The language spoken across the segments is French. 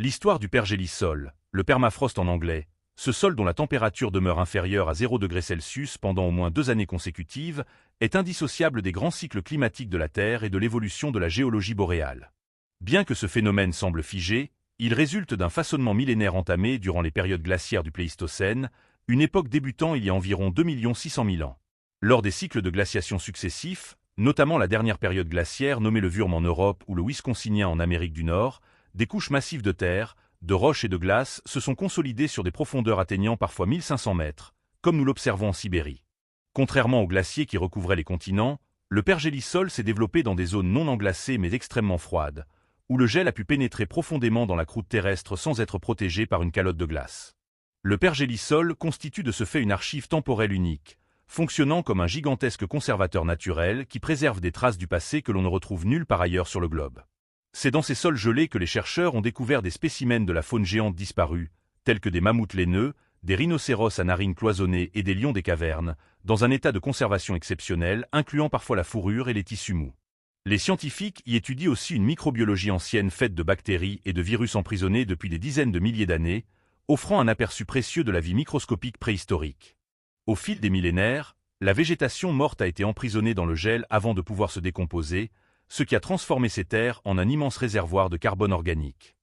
L'histoire du pergélisol, le permafrost en anglais, ce sol dont la température demeure inférieure à 0 degré Celsius pendant au moins 2 années consécutives, est indissociable des grands cycles climatiques de la Terre et de l'évolution de la géologie boréale. Bien que ce phénomène semble figé, il résulte d'un façonnement millénaire entamé durant les périodes glaciaires du Pléistocène, une époque débutant il y a environ 2 600 000 ans. Lors des cycles de glaciation successifs, notamment la dernière période glaciaire nommée le Würm en Europe ou le Wisconsinien en Amérique du Nord, des couches massives de terre, de roches et de glace se sont consolidées sur des profondeurs atteignant parfois 1500 mètres, comme nous l'observons en Sibérie. Contrairement aux glaciers qui recouvraient les continents, le pergélisol s'est développé dans des zones non englacées mais extrêmement froides, où le gel a pu pénétrer profondément dans la croûte terrestre sans être protégé par une calotte de glace. Le pergélisol constitue de ce fait une archive temporelle unique, fonctionnant comme un gigantesque conservateur naturel qui préserve des traces du passé que l'on ne retrouve nulle part ailleurs sur le globe. C'est dans ces sols gelés que les chercheurs ont découvert des spécimens de la faune géante disparue, tels que des mammouths laineux, des rhinocéros à narines cloisonnées et des lions des cavernes, dans un état de conservation exceptionnel, incluant parfois la fourrure et les tissus mous. Les scientifiques y étudient aussi une microbiologie ancienne faite de bactéries et de virus emprisonnés depuis des dizaines de milliers d'années, offrant un aperçu précieux de la vie microscopique préhistorique. Au fil des millénaires, la végétation morte a été emprisonnée dans le gel avant de pouvoir se décomposer, ce qui a transformé ces terres en un immense réservoir de carbone organique.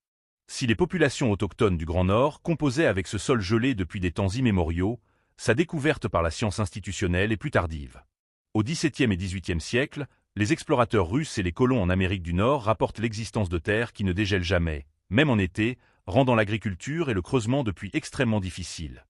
Si les populations autochtones du Grand Nord composaient avec ce sol gelé depuis des temps immémoriaux, sa découverte par la science institutionnelle est plus tardive. Au XVIIe et XVIIIe siècle, les explorateurs russes et les colons en Amérique du Nord rapportent l'existence de terres qui ne dégèlent jamais, même en été, rendant l'agriculture et le creusement depuis extrêmement difficiles.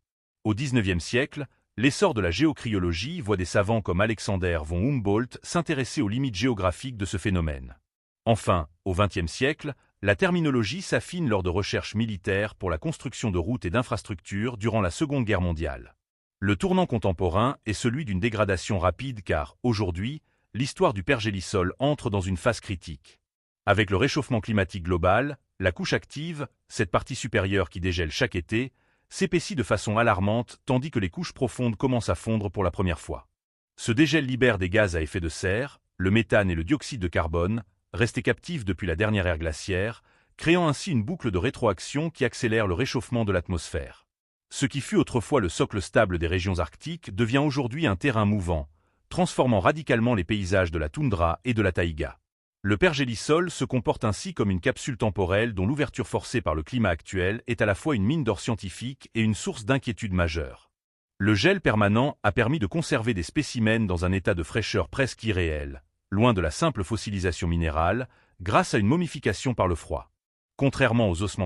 Au XIXe siècle, l'essor de la géocryologie voit des savants comme Alexander von Humboldt s'intéresser aux limites géographiques de ce phénomène. Enfin, au XXe siècle, la terminologie s'affine lors de recherches militaires pour la construction de routes et d'infrastructures durant la Seconde Guerre mondiale. Le tournant contemporain est celui d'une dégradation rapide car, aujourd'hui, l'histoire du pergélisol entre dans une phase critique. Avec le réchauffement climatique global, la couche active, cette partie supérieure qui dégèle chaque été, s'épaissit de façon alarmante tandis que les couches profondes commencent à fondre pour la première fois. Ce dégel libère des gaz à effet de serre, le méthane et le dioxyde de carbone, restés captifs depuis la dernière ère glaciaire, créant ainsi une boucle de rétroaction qui accélère le réchauffement de l'atmosphère. Ce qui fut autrefois le socle stable des régions arctiques devient aujourd'hui un terrain mouvant, transformant radicalement les paysages de la toundra et de la taïga. Le pergélisol se comporte ainsi comme une capsule temporelle dont l'ouverture forcée par le climat actuel est à la fois une mine d'or scientifique et une source d'inquiétude majeure. Le gel permanent a permis de conserver des spécimens dans un état de fraîcheur presque irréel, loin de la simple fossilisation minérale, grâce à une momification par le froid. Contrairement aux ossements